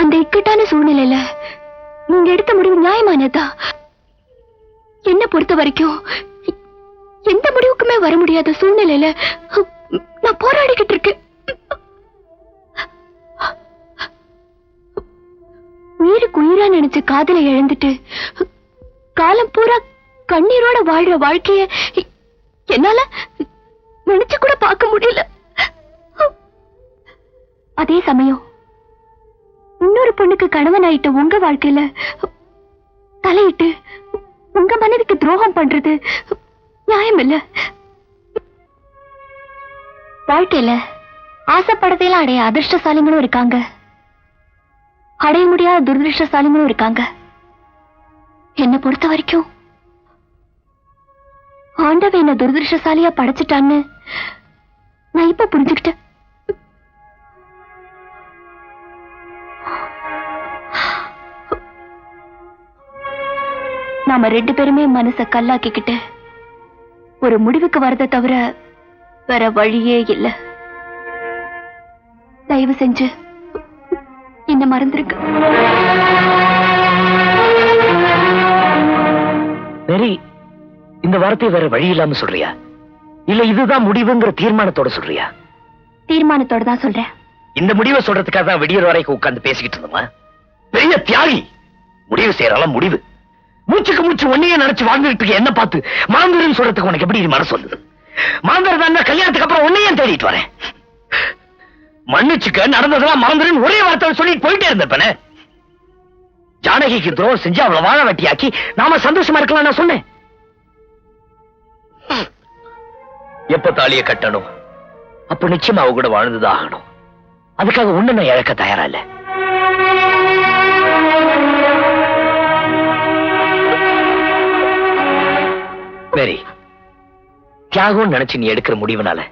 அந்த இக்கட்டான சூழ்நிலையில நீங்க எடுத்த முடிவு நியாயமானதா? என்ன பொறுத்த வரைக்கும் எந்த முடிவுக்குமே வர முடியாத சூழ்நிலையில நான் போராடிக்கிட்டு இருக்கேன். உயிருக்கு உயிரா நினைச்ச காதலை இழந்துட்டு காலம் பூரா கண்ணீரோட வாழ்ற வாழ்க்கைய என்னால நினைச்சு கூட பார்க்க முடியல. அதே சமயம் இன்னொரு பொண்ணுக்கு கணவன் ஆயிட்ட உங்க வாழ்க்கையில தலையிட்டு உங்க மனைவிக்கு துரோகம் பண்றது நியாயம் இல்ல. வாழ்க்கையில ஆசைப்படத்தையெல்லாம் அடைய அதிர்ஷ்டசாலிங்களும் இருக்காங்க, அடைய முடியாத துரதிருஷ்டசாலிங்களும் இருக்காங்க. என்ன பொறுத்த வரைக்கும் ஆண்டவன் என்ன துரதிருஷ்டசாலியா படைச்சிட்டான்னு நான் இப்ப புரிஞ்சுக்கிட்டேன். நாம 2 பேருமே மனச கல்லாக்கிக்கிட்டு ஒரு முடிவுக்கு வரதை தவிர வேற வழியே இல்ல. தயவு செஞ்சு என்ன மறந்துருக்கு. இந்த வார்த்தை வேற வழி இல்லாம சொல்றியா, இல்ல இதுதான் முடிவுங்கிற தீர்மானத்தோட சொல்றியா? தீர்மானத்தோட தான் சொல்றேன். இந்த முடிவை சொல்றதுக்காக தான் விடியற வரைக்கும் உட்கார்ந்து பேசிக்கிட்டு இருந்தோமா? பெரிய தியாகி. முடிவு செய்யறால முடிவு. மூச்சுக்கு மூச்சு ஒன்னையே நினைச்சு வாழ்ந்துட்டு என்ன பார்த்து மறந்துடுன்னு சொல்றதுக்கு உனக்கு எப்படி மனசு வந்தது? மறந்துடுறதா கல்யாணத்துக்கு அப்புறம் ஒன்னையே தேடிட்டு வரேன். மன்னிச்சுக்க, நடந்ததெல்லாம் மறந்துடுன்னு ஒரே வார்த்தை சொல்லிட்டு போயிட்டே இருந்தப்பனே. ஜானகிக்கு துரோகம் செஞ்சு அவளை வாழ வெட்டியாக்கி நாம சந்தோஷமா இருக்கலாம் நான் சொன்னேன். எப்ப தாலிய கட்டணும் அப்ப நிச்சயமா அவ கூட வாழ்ந்துதான் ஆகணும். அதுக்காக ஒண்ணு நான் இழக்க தயாரா இல்ல. மேரி, தியாகம் நினைச்சு நீ எடுக்கிற முடிவுனால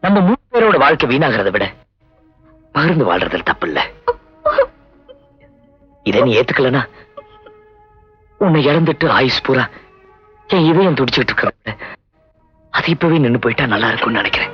நம்ம 3 பேரோட வாழ்க்கை வீணாகிறத விட பகிர்ந்து வாழ்றதுல தப்பு இல்ல. இதை நீ ஏத்துக்கலனா உன்னை இழந்துட்டு ஆயுஸ் பூரா என் இதயம் துடிச்சுட்டு இருக்க, அது இப்பவே நின்னு போயிட்டா நல்லா இருக்கும்னு நினைக்கிறேன்.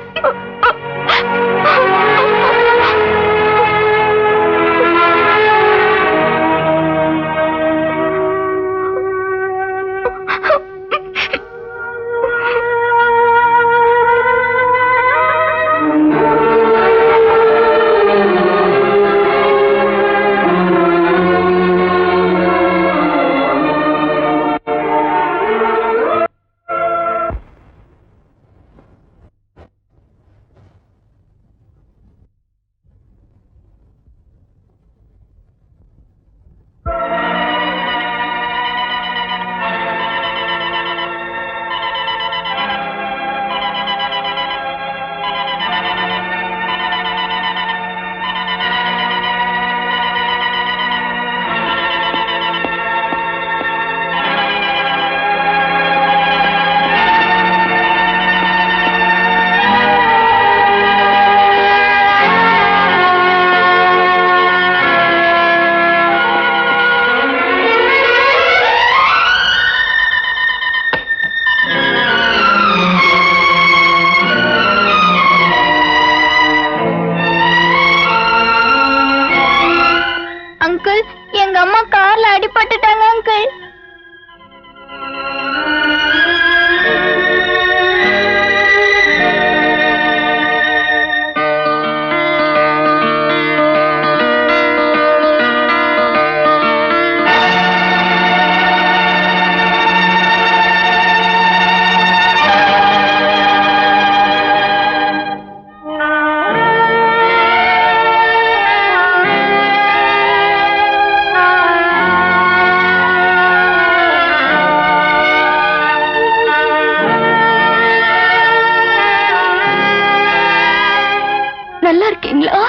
நல்லா இருக்கீங்களா?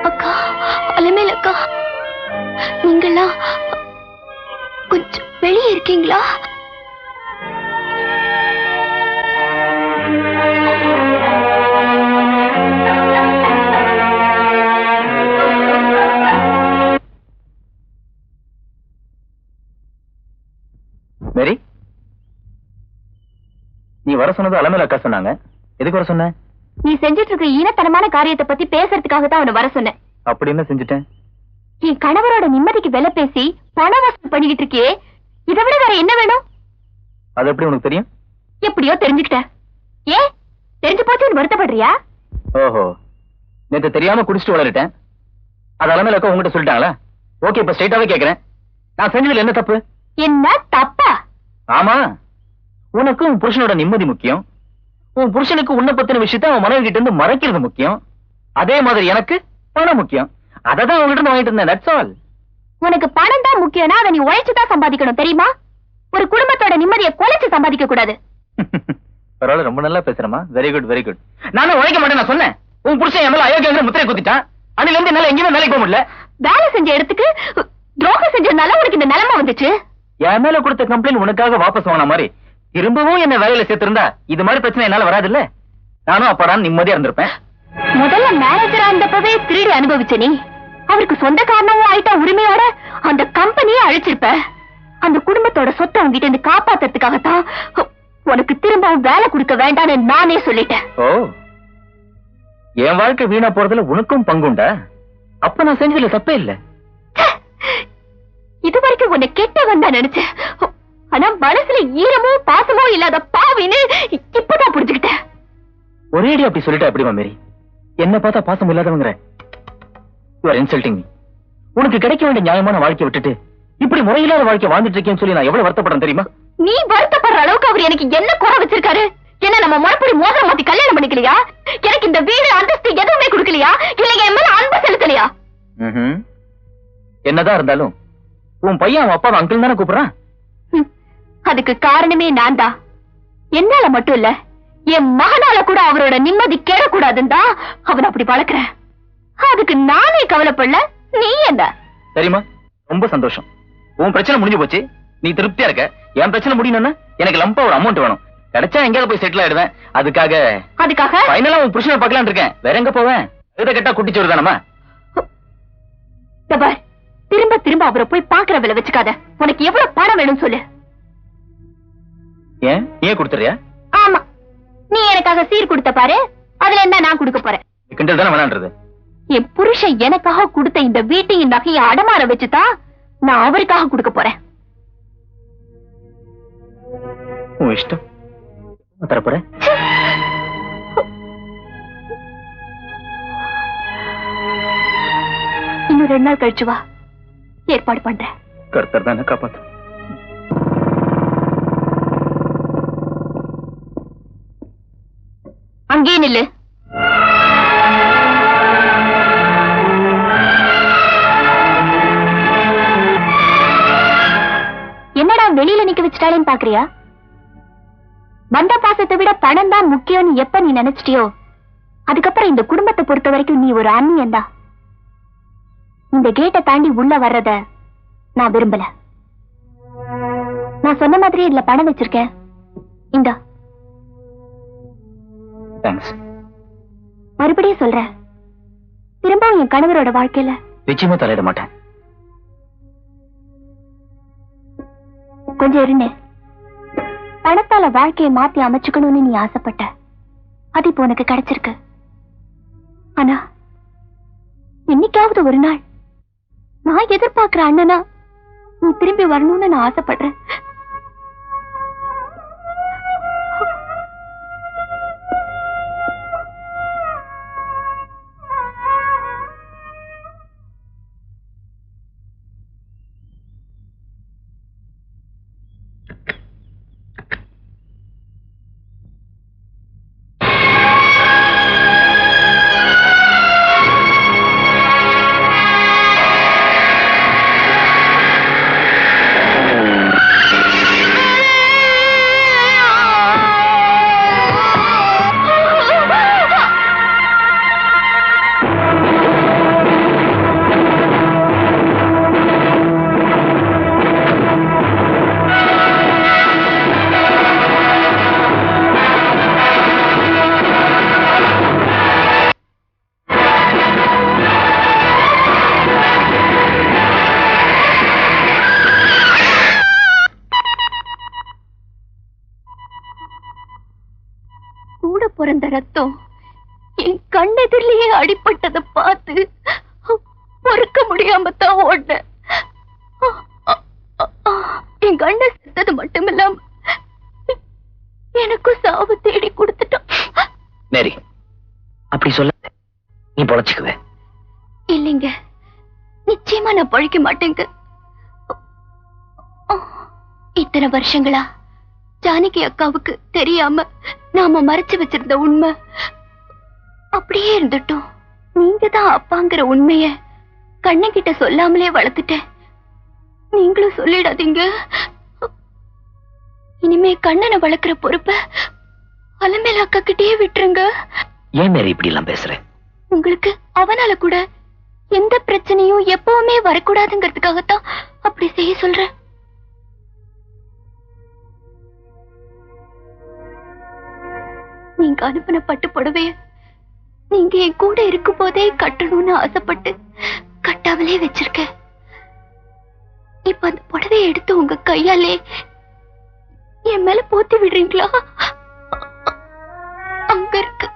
அக்கா, அலமேல் அக்கா, நீங்களா கொஞ்சம் வெளியே இருக்கீங்களா? மேரி, நீ வர சொன்னது அலமேல் அக்கா சொன்னாங்க. எதுக்கு வர சொன்ன? நீ செஞ்சிட்டு இருக்க ஈனத்தனமான காரியத்தை பத்தி பேசுறதுக்காக தான் அவனை வர சொன்னேன். அப்படி என்ன செஞ்சுட்டேன்? என் கணவரோட நிம்மதிக்கு விலை பேசி பண வசூல் பண்ணிக்கிட்டு இருக்கியே, இதை விட வேற என்ன வேணும்? அது எப்படி உனக்கு தெரியும்? எப்படியோ தெரிஞ்சுக்கிட்ட. ஏன் தெரிஞ்சு போச்சுன்னு வருத்தப்படுறியா? ஓஹோ, நேத்து தெரியாம குடிச்சிட்டு வளரிட்டேன். அது அலமையில உங்ககிட்ட சொல்லிட்டாங்களா? ஓகே, இப்ப ஸ்ட்ரைட்டாவே கேக்குறேன், நான் செஞ்சதுல என்ன தப்பு? என்ன தப்பா? ஆமா, உனக்கு உன் புருஷனோட நிம்மதி முக்கியம். உன் புருஷனுக்கு உன்னை பத்தின விஷயத்த அவன் மனைவி கிட்ட இருந்து மறைக்கிறது முக்கியம். அதே மாதிரி எனக்கு பணம் முக்கியம். அததான் உங்ககிட்ட இருந்து வாங்கிட்டு இருந்தேன். That's all. உனக்கு பணம் தான் முக்கியம்னா அதை நீ உழைச்சுதான் சம்பாதிக்கணும், தெரியுமா? ஒரு குடும்பத்தோட நிம்மதியை குலைச்சு சம்பாதிக்க கூடாது. பரவாயில்ல, ரொம்ப நல்லா பேசுறமா. Very good, very good. நானும் உழைக்க மாட்டேன் நான் சொன்னேன். உன் புருஷன் என் மேல அயோக்கியங்கிற முத்திரை குத்திட்டான். அன்னில இருந்து என்னால எங்கேயுமே வேலைக்கு போக முடியல. வேலை செஞ்ச இடத்துக்கு துரோகம் செஞ்சதுனால உனக்கு இந்த நிலைமை வந்துச்சு. என் மேல கொடுத்த கம்ப்ளைண்ட் உனக்காக வாபஸ் வாங்கின மாதிரி திரும்பவும் என்ன வேலையில சேர்த்திருந்தா இது மாதிரி பிரச்சனை என்னால வராது இல்ல. நானும் அப்பதான் நிம்மதியா இருந்திருப்பேன். முதல்ல மேனேஜரா இருந்தப்பவே திருடி அனுபவிச்ச நீ அவருக்கு சொந்த காரணமும் ஆயிட்டா உரிமையோட அந்த கம்பெனியை அழிச்சிருப்ப. அந்த குடும்பத்தோட சொத்தை உங்ககிட்ட இருந்து காப்பாத்துறதுக்காகத்தான் உனக்கு திரும்பவும் வேலை கொடுக்க வேண்டாம்னு நானே சொல்லிட்டேன். ஓ, என் வாழ்க்கை வீணா போறதுல உனக்கும் பங்குண்டா? அப்ப நான் செஞ்சதுல தப்பே இல்ல. இது வரைக்கும் உன்னை கெட்டவன் தான் நினைச்சேன். ஆனா மனசுல ஈரமோ பாசமோ இல்லாத பாவின்னு இப்பதான் புரிஞ்சுக்கிட்டேன். ஒரேடி அப்படி சொல்லிட்டா எப்படிமா மேரி? என்ன பார்த்தா பாசம் இல்லாதவங்கிற? You are insulting me. உனக்கு கிடைக்க வேண்டிய நியாயமான வாழ்க்கையை விட்டுட்டு இப்படி முறையில்லாத வாழ்க்கை வாழ்ந்துட்டு இருக்கேன்னு சொல்லி நான் எவ்வளவு வருத்தப்படுறேன் தெரியுமா? நீ வருத்தப்படுற அளவுக்கு அவர் எனக்கு என்ன குறை வச்சிருக்காரு? என்ன நம்ம முறைப்படி மோதிரம் மாத்தி கல்யாணம் பண்ணிக்கலையா? எனக்கு இந்த வீடு அந்தஸ்து எதுவுமே கொடுக்கலையா? இல்ல என் மேல அன்பு செலுத்தலையா? என்னதான் இருந்தாலும் உன் பையன் அவன் அப்பாவை அங்கிள் தானே கூப்பிடுறான். அதுக்கு காரணமே நான் தான். என்னால மட்டும் இல்ல, என் மகனால கூட அவரோட நிம்மதி கேடக்கூடாதுன்னு தான் அவன் அப்படி வளர்க்கிறேன். அதுக்கு நானே கவலைப்படல, நீ என்ன? சரிம்மா, ரொம்ப சந்தோஷம். உன் பிரச்சனை முடிஞ்சு போச்சு, நீ திருப்தியா இருக்க. என் பிரச்சனை முடியணும்னா எனக்கு லம்பா ஒரு அமௌண்ட் வேணும். கிடைச்சா எங்கேயாவது போய் செட்டில் ஆயிடுவேன். அதுக்காக ஃபைனலா உன் புருஷனை பார்க்கலான்னு இருக்கேன். வேற எங்க போவேன்? இதை கேட்டா குட்டிச்சோறு தானம்மா. திரும்ப திரும்ப அவரை போய் பாக்குற வேலை வச்சுக்காத. உனக்கு எவ்வளவு பணம் வேணும் சொல்லு. ஏன் நீயே கொடுத்துறியா? ஆமா, நீ எனக்காக சீர் கொடுத்த பாரு, அதுல என்ன நான் கொடுக்க போறேன். கிண்டல் தானே வேணான்றது? என் புருஷன் எனக்காக கொடுத்த இந்த வீட்டையும் நகையை அடமாற வச்சுதான் நான் அவருக்காக கொடுக்க போறேன். உன் இஷ்டம். தரப்போறேன். இன்னும் 2 நாள் கழிச்சு வா, ஏற்பாடு பண்றேன். கர்த்தர் தானே காப்பாத்து. அங்கே நில்லு. என்னடா வெளியில நிக்க வச்சுட்டாலேன்னு பாக்குறியா? வந்த பாசத்தை விட பணம் தான் முக்கியம்னு எப்ப நீ நினைச்சிட்டியோ, அதுக்கப்புறம் இந்த குடும்பத்தை பொறுத்த வரைக்கும் நீ ஒரு அந்நியன்டா. இந்த கேட்டை தாண்டி உள்ள வர்றத நான் விரும்பல. நான் சொன்ன மாதிரி இதுல பணம் வச்சிருக்கேன், இந்தா. தேங்க்ஸ். மறுபடியும் சொல்றேன், திரும்பவும் என் கணவரோட வாழ்க்கையில நிச்சயமா தலையிட மாட்டேன். கொஞ்சம் இருந்தேன். பணத்தால வாழ்க்கையை மாத்தி அமைச்சுக்கணும்னு நீ ஆசைப்பட்ட, அது இப்போ உனக்கு கிடைச்சிருக்கு. ஆனா என்னைக்காவது ஒரு நாள் நான் எதிர்பார்க்கிற அண்ணனா நீ திரும்பி வரணும்னு நான் ஆசைப்படுறேன். பிறந்த ரத்தம் என் கண்ணெதிரிலேயே அடிபட்டதை பார்த்து பொறுக்க முடியாம தான் ஓடினேன். என் கண்ணை செத்தது மட்டுமில்லாம எனக்கும் சாவு தேடி கொடுத்துட்டான். மேரி, அப்படி சொல்ல நீ பொழைச்சுக்குவே. இல்லைங்க, நிச்சயமா நான் பழிக்க மாட்டேங்க. இத்தனை வருஷங்களா ஜானகி அக்காவுக்கு தெரியாம நாம மறைச்சு வச்சிருந்த உண்மை அப்படியே இருந்துட்டோம். நீங்க தான் அப்பாங்கிற உண்மைய கண்ணகிட்ட சொல்லாமலே வளர்த்துட்டேன். நீங்களும் சொல்லிடாதீங்க. இனிமே கண்ணனை வளர்க்கிற பொறுப்ப அலமேல அக்கா கிட்டே விட்டுருங்க. ஏன் மேரி இப்படி எல்லாம் பேசுற? உங்களுக்கு அவனால கூட எந்த பிரச்சனையும் எப்பவுமே வரக்கூடாதுங்கிறதுக்காகத்தான் அப்படி செய்ய சொல்றேன். நீங்க அனுப்பின பட்டு புடவைய நீங்க என் கூட இருக்கும் போதே கட்டணும்னு ஆசைப்பட்டு கட்டாமலே வச்சிருக்கேன். இப்ப அந்த புடவைய எடுத்து உங்க கையாலே என் மேல போத்தி விடுறீங்களா? அங்க இருக்கு.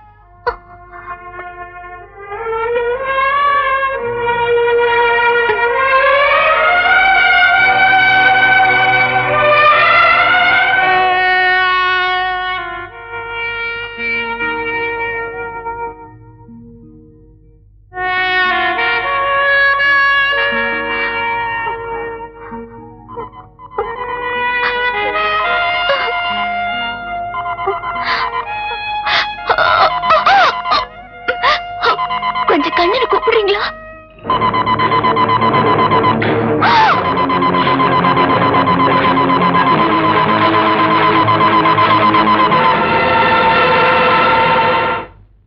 கொஞ்சம் கண்ணனை கூப்பிடுறீங்களா?